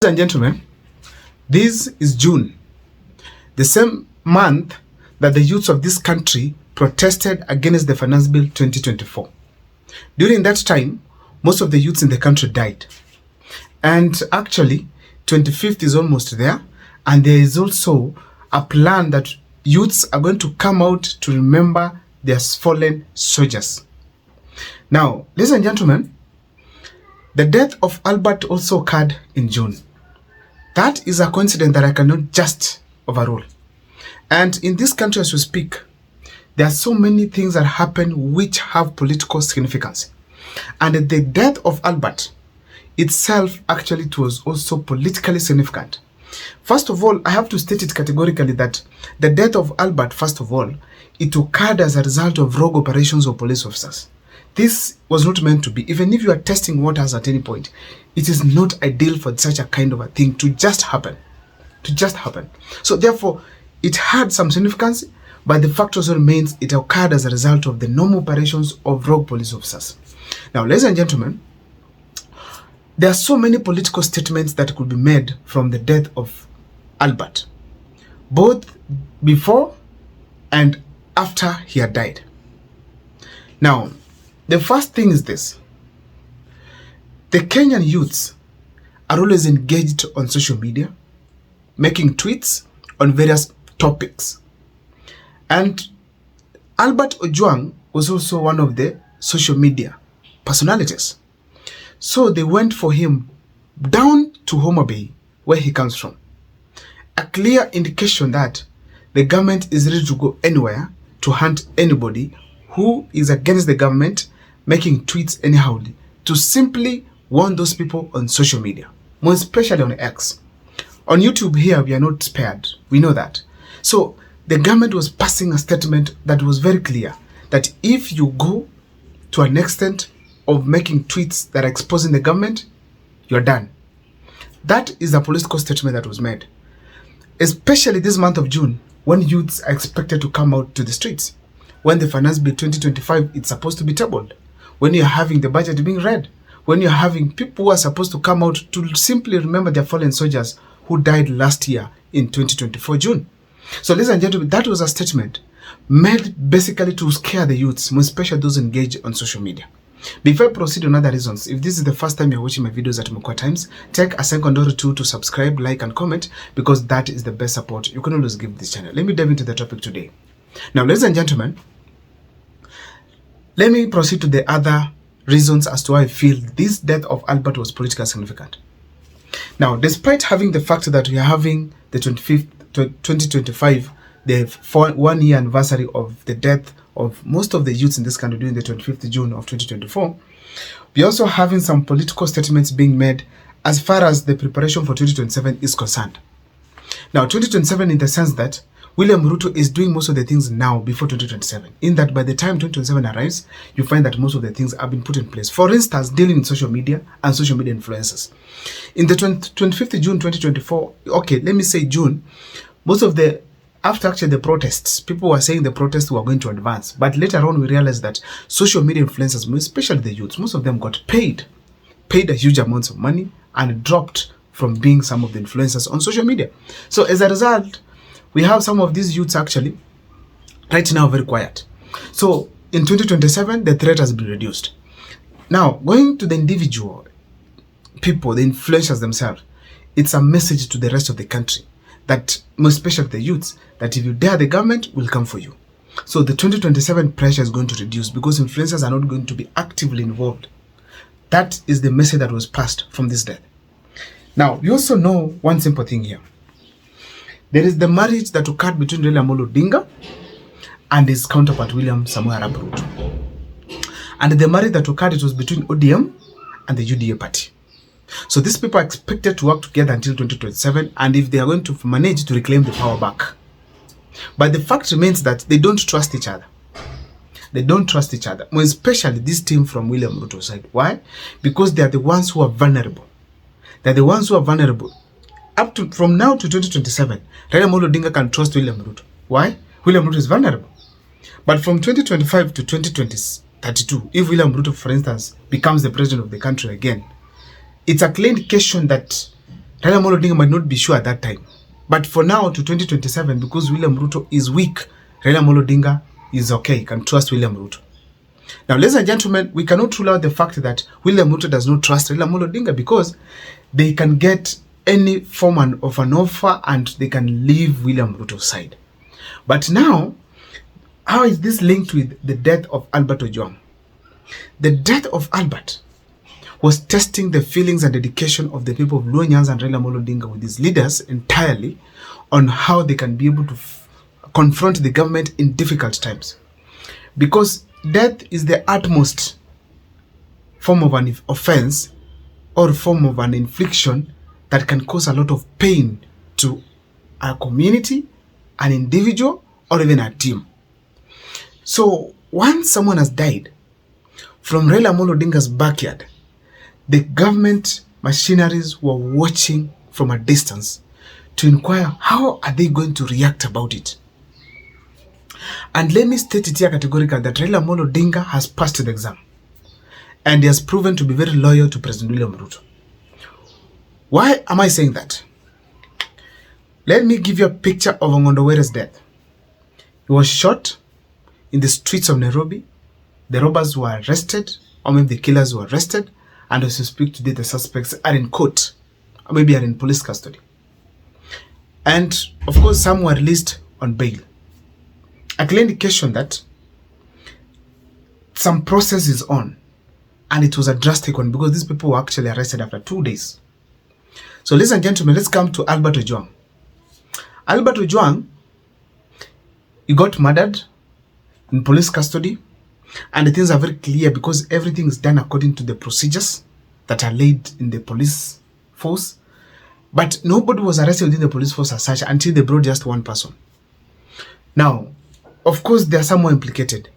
Ladies and gentlemen, this is June, the same month that the youths of this country protested against the Finance Bill 2024. During that time, most of the youths in the country died. And actually, 25th is almost there, and there is also a plan that youths are going to come out to remember their fallen soldiers. Now, ladies and gentlemen, the death of Albert also occurred in June. That is a coincidence that I cannot just overrule. And in this country as we speak, there are so many things that happen which have political significance. And the death of Albert itself actually it was also politically significant. First of all, I have to state it categorically that the death of Albert, first of all, it occurred as a result of rogue operations of police officers. This was not meant to be. Even if you are testing waters at any point, it is not ideal for such a kind of a thing to just happen. So therefore, it had some significance, but the fact also remains it occurred as a result of the normal operations of rogue police officers. Now, ladies and gentlemen, there are so many political statements that could be made from the death of Albert, both before and after he had died. Now, the first thing is this. The Kenyan youths are always engaged on social media, making tweets on various topics. And Albert Ojwang was also one of the social media personalities. So they went for him down to Homa Bay, where he comes from. A clear indication that the government is ready to go anywhere to hunt anybody who is against the government, making tweets anyhow, to simply warn those people on social media, more especially on X. On YouTube here, we are not spared. We know that. So the government was passing a statement that was very clear that if you go to an extent of making tweets that are exposing the government, you're done. That is a political statement that was made, especially this month of June, when youths are expected to come out to the streets, when the Finance Bill 2025 is supposed to be tabled, when you're having the budget being read, when you're having people who are supposed to come out to simply remember their fallen soldiers who died last year in 2024 June. So ladies and gentlemen, that was a statement made basically to scare the youths, more especially those engaged on social media. Before I proceed on other reasons, if this is the first time you're watching my videos at Mukwa Times, take a second or two to subscribe, like and comment, because that is the best support you can always give this channel. Let me dive into the topic today. Now, ladies and gentlemen, let me proceed to the other reasons as to why I feel this death of Albert was politically significant. Now, despite having the fact that we are having the 2025, the 1-year anniversary of the death of most of the youths in this country during the 25th June of 2024, we are also having some political statements being made as far as the preparation for 2027 is concerned. Now, 2027 in the sense that William Ruto is doing most of the things now before 2027. In that by the time 2027 arrives, you find that most of the things have been put in place. For instance, dealing with social media and social media influencers. In the 25th June 2024, okay, let me say June, most of the, after actually the protests, people were saying the protests were going to advance. But later on, we realized that social media influencers, especially the youths, most of them got paid a huge amounts of money and dropped from being some of the influencers on social media. So as a result, we have some of these youths actually right now very quiet. So in 2027, the threat has been reduced. Now, going to the individual people, the influencers themselves, it's a message to the rest of the country that, especially the youths, that if you dare, the government will come for you. So the 2027 pressure is going to reduce because influencers are not going to be actively involved. That is the message that was passed from this death. Now, we also know one simple thing here. There is the marriage that occurred between Raila Odinga and his counterpart William Samoei Arap Ruto. And the marriage that occurred, it was between ODM and the UDA party. So these people are expected to work together until 2027, and if they are going to manage to reclaim the power back. But the fact remains that they don't trust each other. They don't trust each other, more especially this team from William Ruto's side. Why? Because they are the ones who are vulnerable. They're the ones who are vulnerable. From now to 2027, Raila Odinga can trust William Ruto. Why? William Ruto is vulnerable. But from 2025 to 2032, if William Ruto, for instance, becomes the president of the country again, it's a clear indication that Raila Amolo Odinga might not be sure at that time. But for now to 2027, because William Ruto is weak, Raila Amolo Odinga is okay, can trust William Ruto. Now, ladies and gentlemen, we cannot rule out the fact that William Ruto does not trust Raila Amolo Odinga because they can get any form of an offer and they can leave William Ruto's side. But now, how is this linked with the death of Albert Ojwang? The death of Albert was testing the feelings and dedication of the people of Luo Nyanza and Raila Amolo Odinga with his leaders entirely on how they can be able to confront the government in difficult times. Because death is the utmost form of an offense or form of an infliction that can cause a lot of pain to a community, an individual, or even a team. So once someone has died from Raila Amolo Odinga's backyard, the government machineries were watching from a distance to inquire how are they going to react about it. And let me state it here categorically that Raila Amolo Odinga has passed the exam and he has proven to be very loyal to President William Ruto. Why am I saying that? Let me give you a picture of Ongondowere's death. He was shot in the streets of Nairobi. The robbers were arrested, or maybe the killers were arrested, and as we speak today, the suspects are in court, or maybe are in police custody. And of course, some were released on bail. A clear indication that some process is on, and it was a drastic one because these people were actually arrested after 2 days. So ladies and gentlemen, let's come to Albert Ojwang. Albert Ojwang, he got murdered in police custody, and the things are very clear because everything is done according to the procedures that are laid in the police force. But nobody was arrested within the police force as such until they brought just one person. Now, of course, there are some more implicated,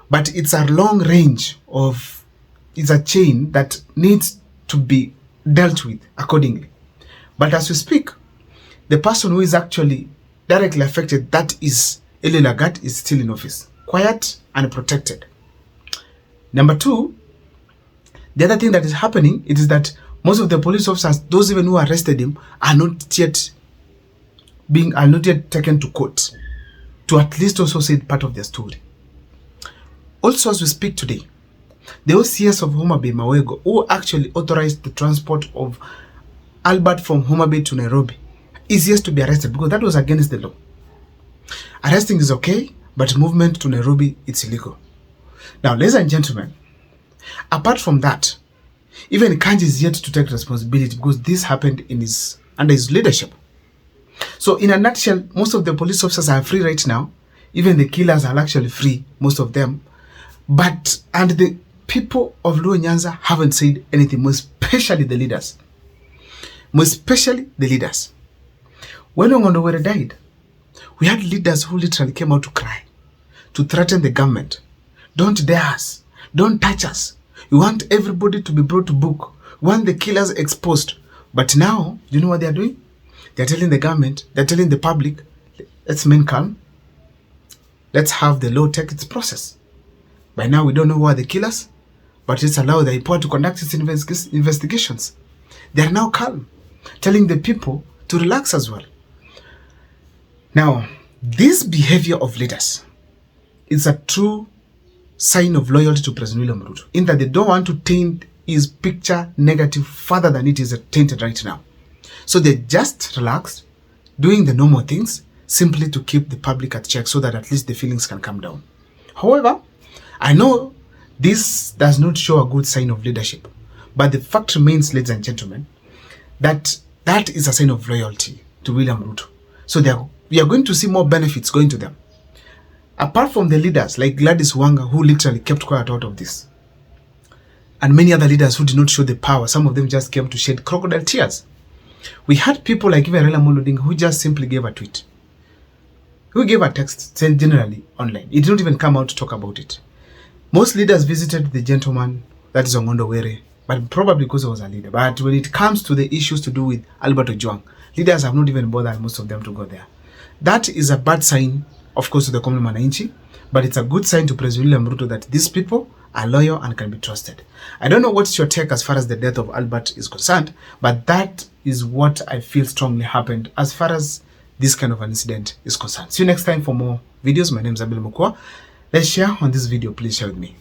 but it's a long range of, it's a chain that needs to be dealt with accordingly. But as we speak, the person who is actually directly affected, that is Eli Lagat, is still in office, quiet and protected. Number two, the other thing that is happening, it is that most of the police officers, those even who arrested him, are not yet taken to court to at least also say part of their story. Also, as we speak today, the OCS of Homa Bay Mawego, who actually authorized the transport of Albert from Homa Bay to Nairobi, is yet to be arrested because that was against the law. Arresting is okay, but movement to Nairobi, it's illegal. Now, ladies and gentlemen, apart from that, even Kanji is yet to take responsibility because this happened under his leadership. So in a nutshell, most of the police officers are free right now. Even the killers are actually free, most of them. And the people of Luo Nyanza haven't said anything, most especially the leaders. Most especially the leaders. When Ongondowere died, we had leaders who literally came out to cry, to threaten the government. Don't dare us. Don't touch us. We want everybody to be brought to book. We want the killers exposed. But now, do you know what they are doing? They are telling the government, they are telling the public, let's remain calm. Let's have the law take its process. By now, we don't know who are the killers, but let's allow the IPOA to conduct its investigations. They are now calm, telling the people to relax as well. Now, this behavior of leaders is a true sign of loyalty to President William Ruto, in that they don't want to taint his picture negative further than it is tainted right now. So they just relaxed, doing the normal things, simply to keep the public at check so that at least the feelings can come down. However, I know this does not show a good sign of leadership, but the fact remains, ladies and gentlemen, that that is a sign of loyalty to William Ruto. So we are going to see more benefits going to them. Apart from the leaders like Gladys Wanga, who literally kept quiet out of this, and many other leaders who did not show the power, some of them just came to shed crocodile tears. We had people like even Raila Amolo Odinga who just simply gave a tweet, who gave a text sent generally online. He did not even come out to talk about it. Most leaders visited the gentleman, that is Ongondowere, but probably because he was a leader. But when it comes to the issues to do with Albert Ojwang, leaders have not even bothered most of them to go there. That is a bad sign, of course, to the common Mwananchi, but it's a good sign to President William Ruto that these people are loyal and can be trusted. I don't know what's your take as far as the death of Albert is concerned, but that is what I feel strongly happened as far as this kind of an incident is concerned. See you next time for more videos. My name is Abil Mukwa. Let's share on this video. Please share with me.